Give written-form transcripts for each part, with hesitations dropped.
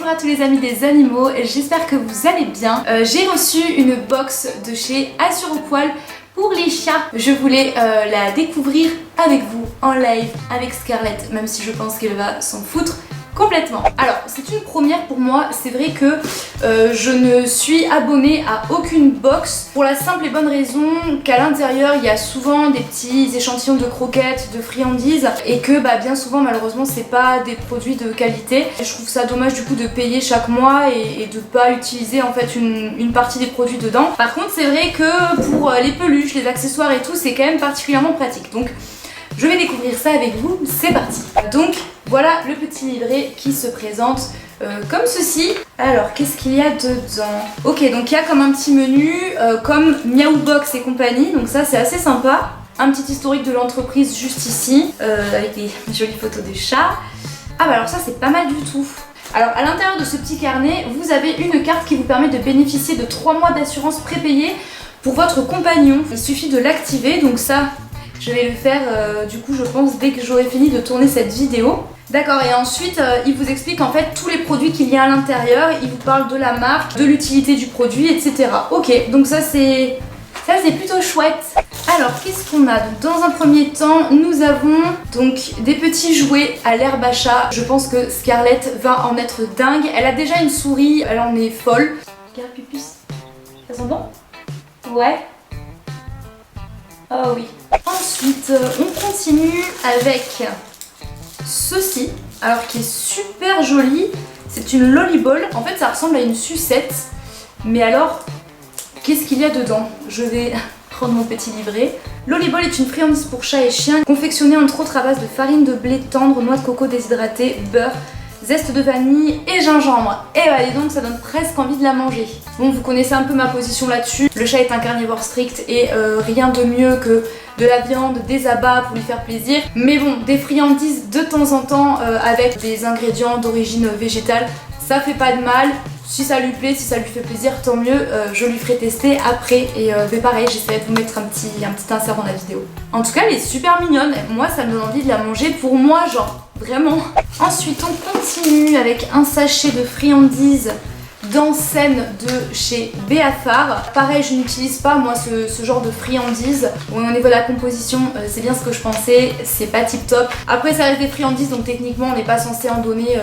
Bonjour à tous les amis des animaux, j'espère que vous allez bien. J'ai reçu une box de chez Assurepoil pour les chats. Je voulais la découvrir avec vous en live avec Scarlett, même si je pense qu'elle va s'en foutre complètement. Alors c'est une première pour moi, c'est vrai que je ne suis abonnée à aucune box pour la simple et bonne raison qu'à l'intérieur il y a souvent des petits échantillons de croquettes, de friandises et que bien souvent malheureusement c'est pas des produits de qualité. Je trouve ça dommage du coup de payer chaque mois et de pas utiliser en fait une partie des produits dedans. Par contre c'est vrai que pour les peluches, les accessoires et tout c'est quand même particulièrement pratique. Donc je vais découvrir ça avec vous, c'est parti. Donc voilà le petit livret qui se présente comme ceci. Alors qu'est-ce qu'il y a dedans? Ok, donc il y a comme un petit menu comme Miaou Box et compagnie, donc ça c'est assez sympa. Un petit historique de l'entreprise juste ici avec des jolies photos de chats. Ah bah alors ça c'est pas mal du tout. Alors à l'intérieur de ce petit carnet vous avez une carte qui vous permet de bénéficier de 3 mois d'assurance prépayée pour votre compagnon. Il suffit de l'activer, donc ça je vais le faire du coup je pense dès que j'aurai fini de tourner cette vidéo. D'accord, et ensuite il vous explique en fait tous les produits qu'il y a à l'intérieur, il vous parle de la marque, de l'utilité du produit, etc. Ok, donc ça c'est plutôt chouette. Alors qu'est-ce qu'on a? Dans un premier temps nous avons donc des petits jouets à l'herbe à chat. Je pense que Scarlett va en être dingue. Elle a déjà une souris, elle en est folle. Regarde Pupus, ça sent bon? Ouais. Oh oui. Ensuite, on continue avec ceci, alors qui est super joli. C'est une Loliball. En fait, ça ressemble à une sucette. Mais alors, qu'est-ce qu'il y a dedans? Je vais prendre mon petit livret. Loliball est une friandise pour chats et chiens, confectionnée entre autres à base de farine de blé tendre, noix de coco déshydratée, beurre, zeste de vanille et gingembre. Et bah, dis donc, ça donne presque envie de la manger. Bon, vous connaissez un peu ma position là-dessus. Le chat est un carnivore strict et rien de mieux que de la viande, des abats pour lui faire plaisir. Mais bon, des friandises de temps en temps avec des ingrédients d'origine végétale, ça fait pas de mal. Si ça lui plaît, si ça lui fait plaisir, tant mieux, je lui ferai tester après. Et mais pareil, j'essaierai de vous mettre un petit insert dans la vidéo. En tout cas, elle est super mignonne. Moi, ça me donne envie de la manger pour moi, genre, vraiment. Ensuite, on continue avec un sachet de friandises d'Enseigne de chez Béafar. Pareil, je n'utilise pas moi ce genre de friandises. Bon, au niveau de la composition, c'est bien ce que je pensais, c'est pas tip top. Après ça reste des friandises, donc techniquement on n'est pas censé en donner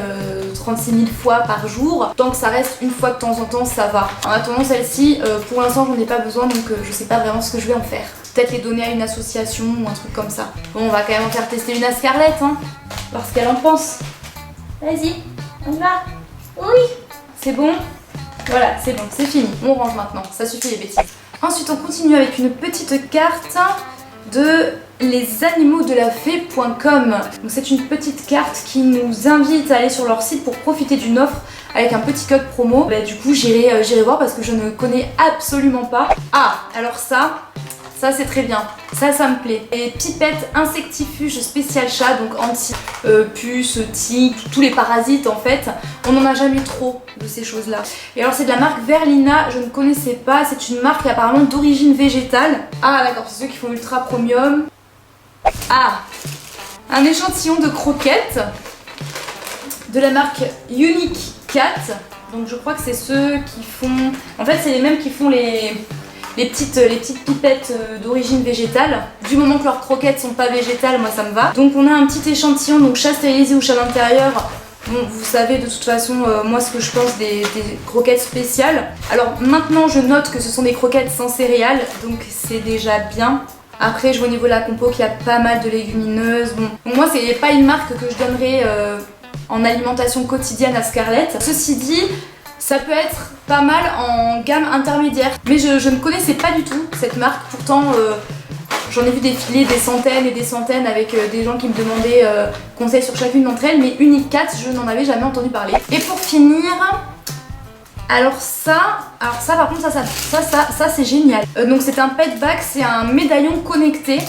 36 000 fois par jour. Tant que ça reste une fois de temps en temps, ça va. En attendant celle-ci, pour l'instant j'en ai pas besoin, donc je sais pas vraiment ce que je vais en faire. Peut-être les donner à une association ou un truc comme ça. Bon, on va quand même en faire tester une à Scarlett, hein, voir ce qu'elle en pense. Vas-y, on y va. Oui. C'est bon? Voilà, c'est bon, c'est fini. On range maintenant, ça suffit les bêtises. Ensuite, on continue avec une petite carte de lesanimauxdelafée.com. Donc c'est une petite carte qui nous invite à aller sur leur site pour profiter d'une offre avec un petit code promo. Du coup, j'irai voir parce que je ne connais absolument pas. Ah, alors ça c'est très bien, ça me plaît. Et pipettes insectifuges spécial chat, donc anti-puces, tiques, tous les parasites en fait. On n'en a jamais trop de ces choses là. Et alors c'est de la marque Verlina, je ne connaissais pas, c'est une marque apparemment d'origine végétale. Ah d'accord, c'est ceux qui font ultra premium. Ah, un échantillon de croquettes de la marque Unique Cat. Donc je crois que c'est ceux qui font... En fait c'est les mêmes qui font les petites pipettes d'origine végétale. Du moment que leurs croquettes sont pas végétales, moi ça me va. Donc on a un petit échantillon, donc chat stérilisé ou chat d'intérieur. Bon, vous savez de toute façon moi ce que je pense des croquettes spéciales. Alors maintenant je note que ce sont des croquettes sans céréales, donc c'est déjà bien. Après je vois au niveau de la compo qu'il y a pas mal de légumineuses. Bon, donc moi c'est pas une marque que je donnerais en alimentation quotidienne à Scarlett. Ceci dit, ça peut être pas mal en gamme intermédiaire. Mais je ne connaissais pas du tout cette marque. Pourtant, j'en ai vu défiler des centaines et des centaines avec des gens qui me demandaient conseils sur chacune d'entre elles. Mais Unique Cat, je n'en avais jamais entendu parler. Et pour finir, alors ça par contre, ça c'est génial. Donc c'est un pet bag, c'est un médaillon connecté.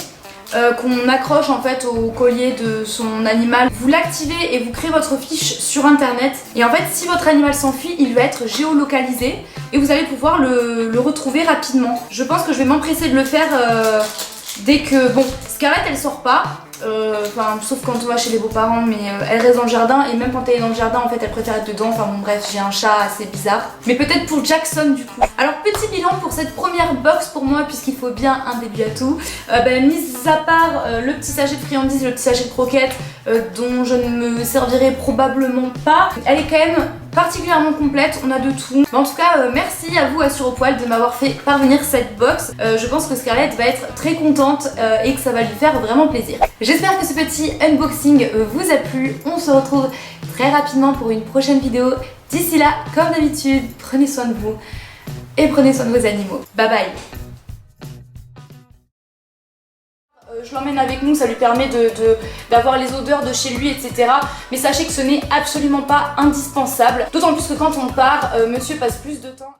Qu'on accroche en fait au collier de son animal. Vous l'activez et vous créez votre fiche sur internet. Et en fait si votre animal s'enfuit, il va être géolocalisé et vous allez pouvoir le retrouver rapidement. Je pense que je vais m'empresser de le faire dès que... Bon, Scarlett elle sort pas. enfin sauf quand on va chez les beaux-parents, mais elle reste dans le jardin et même quand elle est dans le jardin en fait elle préfère être dedans. Enfin bon bref, j'ai un chat assez bizarre. Mais peut-être pour Jackson du coup. Alors petit bilan pour cette première box pour moi, puisqu'il faut bien un début à tout. Mis à part le petit sachet de friandises, le petit sachet de croquettes dont je ne me servirai probablement pas, elle est quand même particulièrement complète, on a de tout. Mais en tout cas, merci à vous à Sur au Poil de m'avoir fait parvenir cette box. Je pense que Scarlett va être très contente et que ça va lui faire vraiment plaisir. J'espère que ce petit unboxing vous a plu. On se retrouve très rapidement pour une prochaine vidéo. D'ici là, comme d'habitude, prenez soin de vous et prenez soin de vos animaux. Bye bye. Je l'emmène avec nous, ça lui permet d'avoir les odeurs de chez lui, etc. Mais sachez que ce n'est absolument pas indispensable. D'autant plus que quand on part, monsieur passe plus de temps.